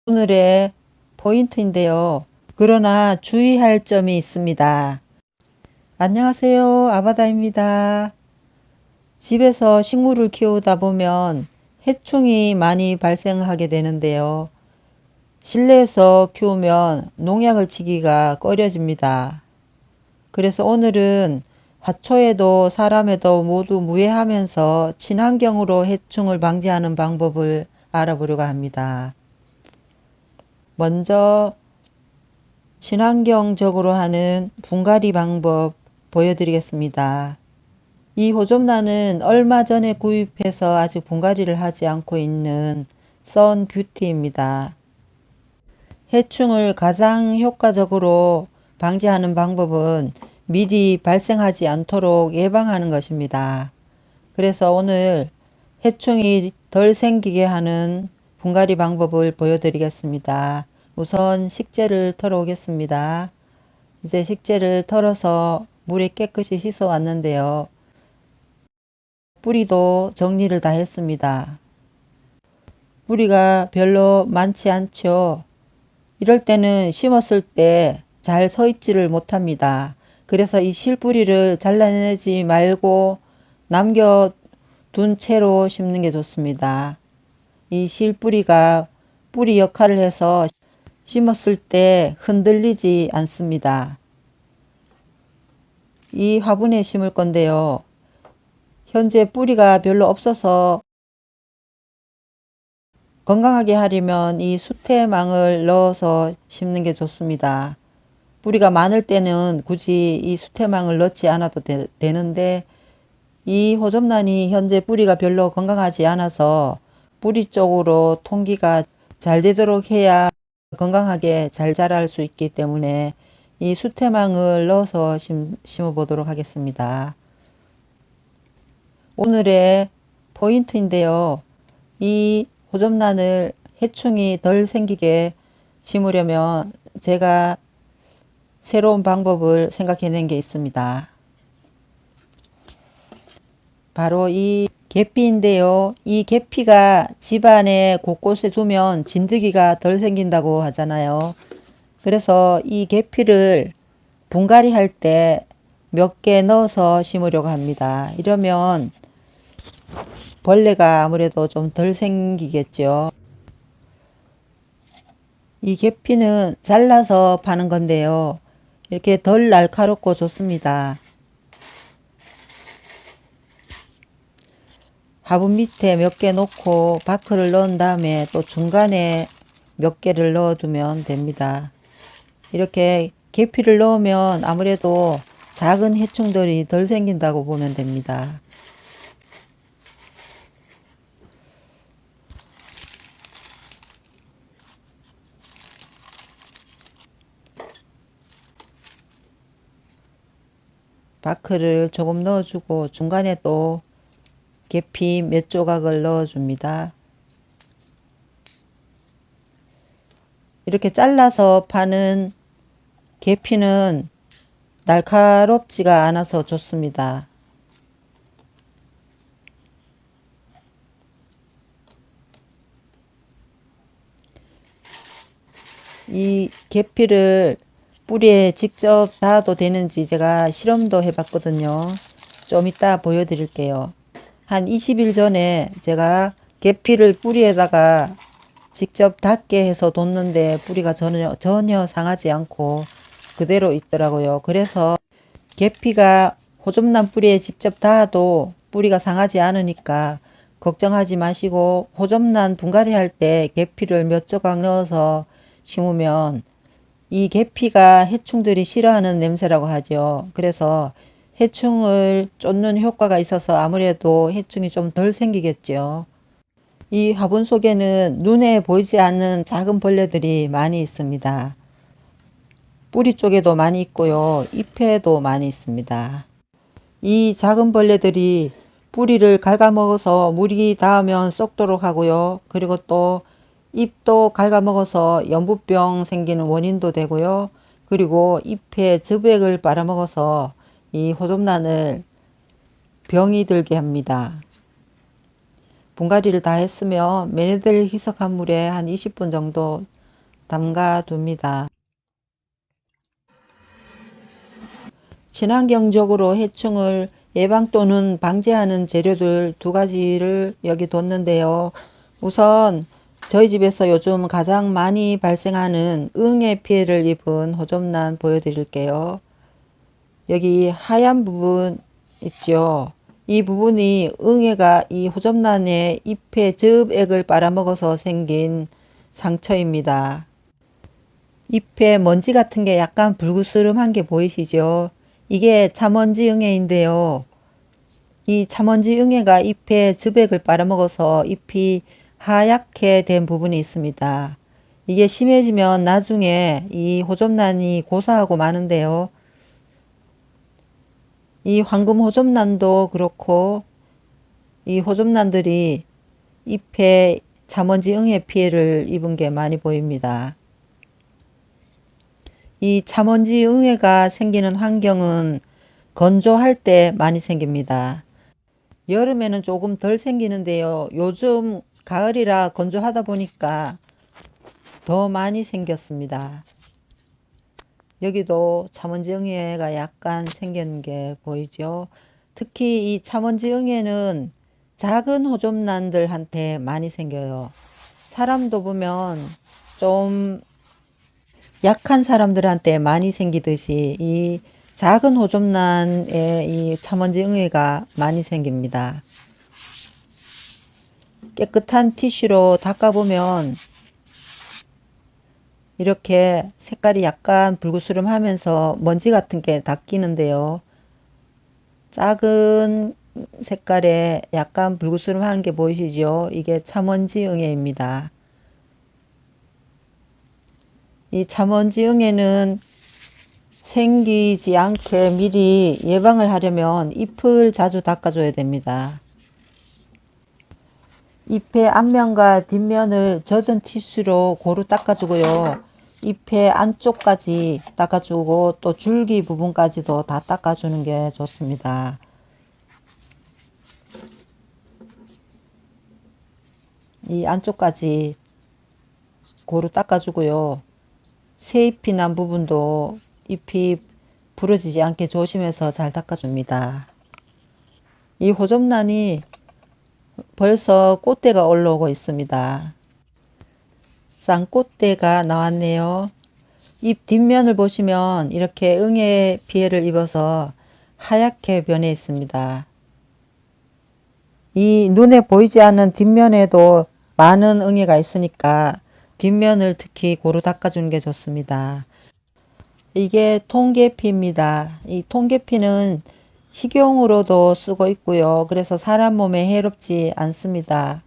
오늘의 포인트인데요. 그러나 주의할 점이 있습니다. 안녕하세요. 아바다입니다. 집에서 식물을 키우다 보면 해충이 많이 발생하게 되는데요. 실내에서 키우면 농약을 치기가 꺼려집니다. 그래서 오늘은 화초에도 사람에도 모두 무해하면서 친환경으로 해충을 방지하는 방법을 알아보려고 합니다. 먼저 친환경적으로 하는 분갈이 방법 보여드리겠습니다. 이 호접란은 얼마 전에 구입해서 아직 분갈이를 하지 않고 있는 썬뷰티입니다. 해충을 가장 효과적으로 방지하는 방법은 미리 발생하지 않도록 예방하는 것입니다. 그래서 오늘 해충이 덜 생기게 하는 분갈이 방법을 보여드리겠습니다. 우선 식재를 털어 오겠습니다. 이제 식재를 털어서 물에 깨끗이 씻어 왔는데요. 뿌리도 정리를 다 했습니다. 뿌리가 별로 많지 않죠. 이럴 때는 심었을 때 잘 서 있지를 못합니다. 그래서 이 실뿌리를 잘라내지 말고 남겨둔 채로 심는 게 좋습니다. 이 실뿌리가 뿌리 역할을 해서 심었을 때 흔들리지 않습니다. 이 화분에 심을 건데요. 현재 뿌리가 별로 없어서 건강하게 하려면 이 수태망을 넣어서 심는 게 좋습니다. 뿌리가 많을 때는 굳이 이 수태망을 넣지 않아도 되는데 이 호접란이 현재 뿌리가 별로 건강하지 않아서 뿌리 쪽으로 통기가 잘 되도록 해야 건강하게 잘 자랄 수 있기 때문에 이 수태망을 넣어서 심어 보도록 하겠습니다. 오늘의 포인트인데요. 이 호접란을 해충이 덜 생기게 심으려면 제가 새로운 방법을 생각해낸 게 있습니다. 바로 이 계피인데요. 이 계피가 집안에 곳곳에 두면 진드기가 덜 생긴다고 하잖아요. 그래서 이 계피를 분갈이 할 때 몇 개 넣어서 심으려고 합니다. 이러면 벌레가 아무래도 좀 덜 생기겠죠. 이 계피는 잘라서 파는 건데요. 이렇게 덜 날카롭고 좋습니다. 화분 밑에 몇 개 놓고 바크를 넣은 다음에 또 중간에 몇 개를 넣어 두면 됩니다. 이렇게 계피를 넣으면 아무래도 작은 해충들이 덜 생긴다고 보면 됩니다. 바크를 조금 넣어주고 중간에 또 계피 몇 조각을 넣어줍니다. 이렇게 잘라서 파는 계피는 날카롭지가 않아서 좋습니다. 이 계피를 뿌리에 직접 닿아도 되는지 제가 실험도 해봤거든요. 좀 이따 보여드릴게요. 한 20일 전에 제가 계피를 뿌리에다가 직접 닿게 해서 뒀는데 뿌리가 전혀 상하지 않고 그대로 있더라고요. 그래서 계피가 호접란 뿌리에 직접 닿아도 뿌리가 상하지 않으니까 걱정하지 마시고 호접란 분갈이 할 때 계피를 몇 조각 넣어서 심으면 이 계피가 해충들이 싫어하는 냄새라고 하죠. 그래서 해충을 쫓는 효과가 있어서 아무래도 해충이 좀 덜 생기겠죠. 이 화분 속에는 눈에 보이지 않는 작은 벌레들이 많이 있습니다. 뿌리 쪽에도 많이 있고요. 잎에도 많이 있습니다. 이 작은 벌레들이 뿌리를 갉아먹어서 물이 닿으면 썩도록 하고요. 그리고 또 잎도 갉아먹어서 연부병 생기는 원인도 되고요. 그리고 잎에 즙액을 빨아먹어서 이 호접란을 병이 들게 합니다. 분갈이를 다 했으면 메네들 희석한 물에 한 20분 정도 담가 둡니다. 친환경적으로 해충을 예방 또는 방지하는 재료들 두 가지를 여기 뒀는데요. 우선 저희 집에서 요즘 가장 많이 발생하는 응애 피해를 입은 호접란 보여드릴게요. 여기 하얀 부분 있죠. 이 부분이 응애가 이 호접란의 잎의 즙액을 빨아먹어서 생긴 상처입니다. 잎에 먼지 같은 게 약간 불그스름한 게 보이시죠? 이게 참먼지 응애인데요. 이 참먼지 응애가 잎의 즙액을 빨아먹어서 잎이 하얗게 된 부분이 있습니다. 이게 심해지면 나중에 이 호접란이 고사하고 마는데요. 이 황금 호접란도 그렇고 이 호접란들이 잎에 참먼지 응애 피해를 입은 게 많이 보입니다. 이 참먼지 응애가 생기는 환경은 건조할 때 많이 생깁니다. 여름에는 조금 덜 생기는데요. 요즘 가을이라 건조하다 보니까 더 많이 생겼습니다. 여기도 참먼지 응애가 약간 생긴 게 보이죠. 특히 이 참먼지 응애는 작은 호접란들한테 많이 생겨요. 사람도 보면 좀 약한 사람들한테 많이 생기듯이 이 작은 호접란에 이 참먼지 응애가 많이 생깁니다. 깨끗한 티슈로 닦아보면 이렇게 색깔이 약간 불그스름하면서 먼지 같은 게 닦이는데요. 작은 색깔에 약간 불그스름한 게 보이시죠? 이게 참먼지 응애입니다. 이 참먼지 응애는 생기지 않게 미리 예방을 하려면 잎을 자주 닦아줘야 됩니다. 잎의 앞면과 뒷면을 젖은 티슈로 고루 닦아주고요. 잎의 안쪽까지 닦아주고 또 줄기 부분까지도 다 닦아주는 게 좋습니다. 이 안쪽까지 고루 닦아주고요. 새잎이 난 부분도 잎이 부러지지 않게 조심해서 잘 닦아줍니다. 이 호접란이 벌써 꽃대가 올라오고 있습니다. 쌍꽃대가 나왔네요. 잎 뒷면을 보시면 이렇게 응애 피해를 입어서 하얗게 변해 있습니다. 이 눈에 보이지 않는 뒷면에도 많은 응애가 있으니까 뒷면을 특히 고루 닦아주는 게 좋습니다. 이게 통계피입니다. 이 통계피는 식용으로도 쓰고 있고요. 그래서 사람 몸에 해롭지 않습니다.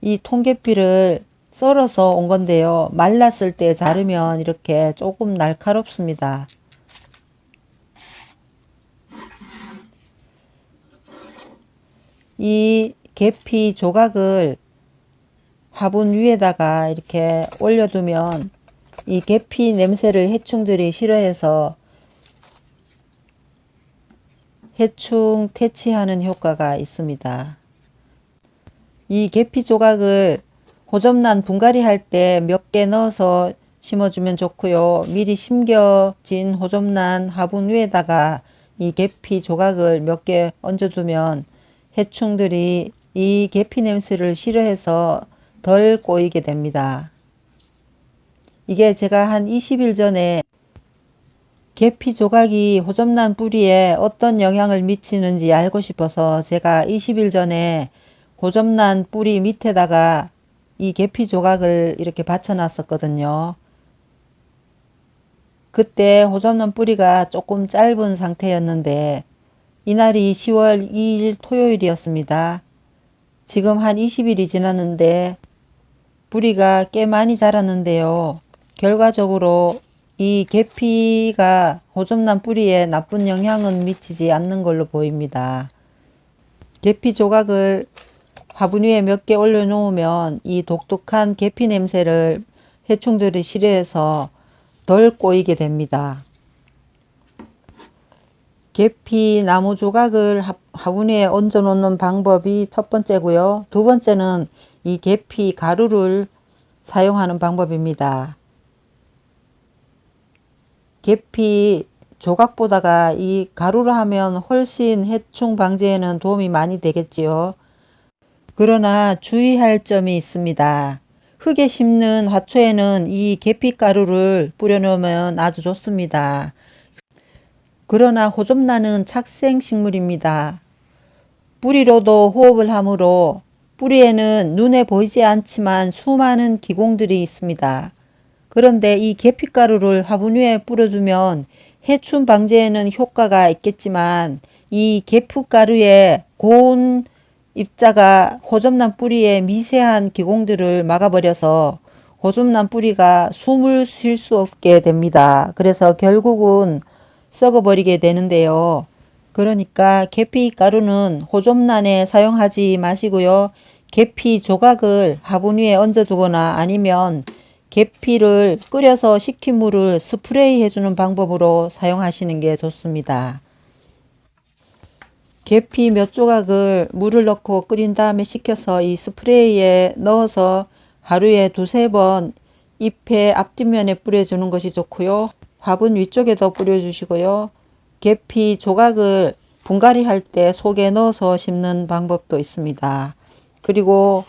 이 통계피를 썰어서 온 건데요. 말랐을 때 자르면 이렇게 조금 날카롭습니다. 이 계피 조각을 화분 위에다가 이렇게 올려두면 이 계피 냄새를 해충들이 싫어해서 해충 퇴치하는 효과가 있습니다. 이 계피 조각을 호접란 분갈이 할 때 몇 개 넣어서 심어주면 좋고요. 미리 심겨진 호접란 화분 위에다가 이 계피 조각을 몇 개 얹어두면 해충들이 이 계피 냄새를 싫어해서 덜 꼬이게 됩니다. 이게 제가 한 20일 전에 계피 조각이 호접란 뿌리에 어떤 영향을 미치는지 알고 싶어서 제가 20일 전에 호접란 뿌리 밑에다가 이 계피 조각을 이렇게 받쳐 놨었거든요. 그때 호접란 뿌리가 조금 짧은 상태였는데 이날이 10월 2일 토요일이었습니다. 지금 한 20일이 지났는데 뿌리가 꽤 많이 자랐는데요. 결과적으로 이 계피가 호접란 뿌리에 나쁜 영향은 미치지 않는 걸로 보입니다. 계피 조각을 화분 위에 몇 개 올려놓으면 이 독특한 계피 냄새를 해충들이 싫어해서 덜 꼬이게 됩니다. 계피 나무 조각을 화분 위에 얹어 놓는 방법이 첫 번째고요. 두 번째는 이 계피 가루를 사용하는 방법입니다. 계피 조각보다가 이 가루로 하면 훨씬 해충 방지에는 도움이 많이 되겠지요. 그러나 주의할 점이 있습니다. 흙에 심는 화초에는 이 계피가루를 뿌려놓으면 아주 좋습니다. 그러나 호접란은 착생식물입니다. 뿌리로도 호흡을 하므로 뿌리에는 눈에 보이지 않지만 수많은 기공들이 있습니다. 그런데 이 계피가루를 화분 위에 뿌려주면 해충 방제에는 효과가 있겠지만 이 계피가루의 고운 입자가 호접란 뿌리의 미세한 기공들을 막아버려서 호접란 뿌리가 숨을 쉴 수 없게 됩니다. 그래서 결국은 썩어버리게 되는데요. 그러니까 계피 가루는 호접란에 사용하지 마시고요. 계피 조각을 화분 위에 얹어두거나 아니면 계피를 끓여서 식힌 물을 스프레이 해주는 방법으로 사용하시는 게 좋습니다. 계피 몇 조각을 물을 넣고 끓인 다음에 식혀서 이 스프레이에 넣어서 하루에 2~3번 잎의 앞뒷면에 뿌려주는 것이 좋고요. 화분 위쪽에도 뿌려주시고요. 계피 조각을 분갈이 할 때 속에 넣어서 심는 방법도 있습니다. 그리고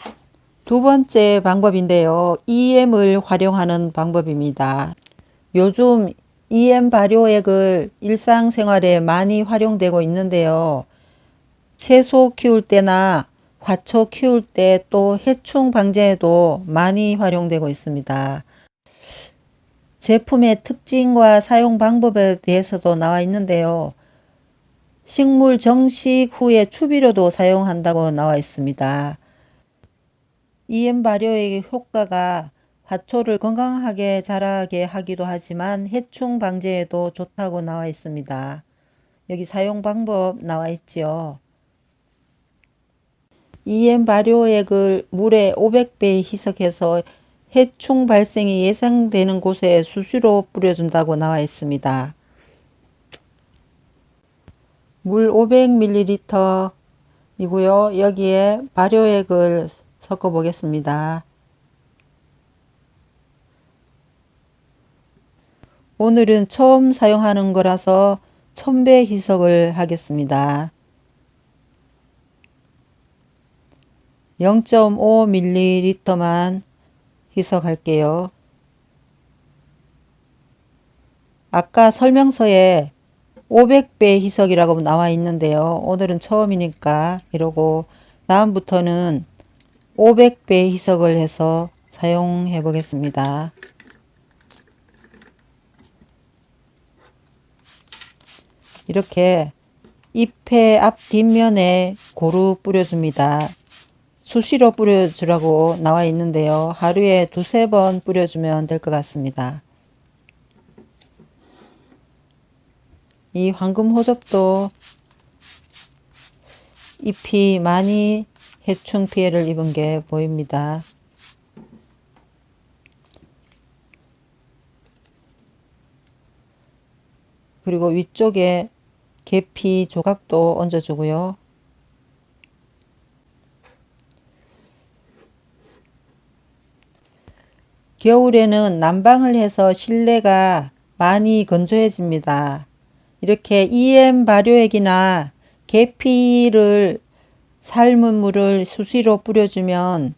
두 번째 방법인데요. EM을 활용하는 방법입니다. 요즘 EM 발효액을 일상생활에 많이 활용되고 있는데요. 채소 키울 때나 화초 키울 때 또 해충 방제에도 많이 활용되고 있습니다. 제품의 특징과 사용 방법에 대해서도 나와 있는데요. 식물 정식 후에 추비료도 사용한다고 나와 있습니다. EM 발효액의 효과가 화초를 건강하게 자라게 하기도 하지만 해충 방제에도 좋다고 나와 있습니다. 여기 사용 방법 나와 있지요. EM 발효액을 물에 500배 희석해서 해충 발생이 예상되는 곳에 수시로 뿌려준다고 나와 있습니다. 물 500ml 이고요. 여기에 발효액을 섞어 보겠습니다. 오늘은 처음 사용하는 거라서 1000배 희석을 하겠습니다. 0.5ml만 희석할게요. 아까 설명서에 500배 희석이라고 나와 있는데요. 오늘은 처음이니까 이러고 다음부터는 500배 희석을 해서 사용해 보겠습니다. 이렇게 잎의 앞 뒷면에 고루 뿌려줍니다. 수시로 뿌려주라고 나와 있는데요. 하루에 2~3번 뿌려주면 될 것 같습니다. 이 황금 호접도 잎이 많이 해충 피해를 입은 게 보입니다. 그리고 위쪽에 계피 조각도 얹어주고요. 겨울에는 난방을 해서 실내가 많이 건조해집니다. 이렇게 EM 발효액이나 계피를 삶은 물을 수시로 뿌려주면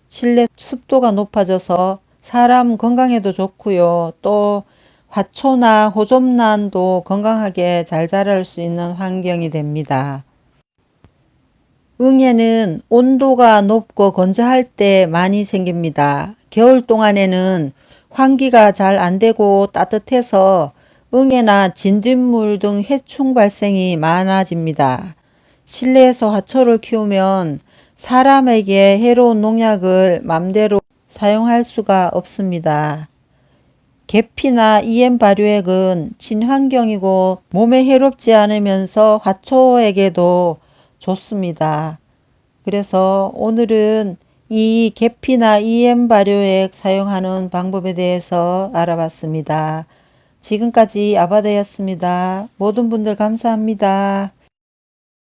실내 습도가 높아져서 사람 건강에도 좋고요. 또 화초나 호접란도 건강하게 잘 자랄 수 있는 환경이 됩니다. 응애는 온도가 높고 건조할 때 많이 생깁니다. 겨울 동안에는 환기가 잘 안되고 따뜻해서 응애나 진딧물 등 해충 발생이 많아집니다. 실내에서 화초를 키우면 사람에게 해로운 농약을 맘대로 사용할 수가 없습니다. 계피나 EM 발효액은 친환경이고 몸에 해롭지 않으면서 화초에게도 좋습니다. 그래서 오늘은 이 계피나 EM 발효액 사용하는 방법에 대해서 알아봤습니다. 지금까지 아바다였습니다. 모든 분들 감사합니다.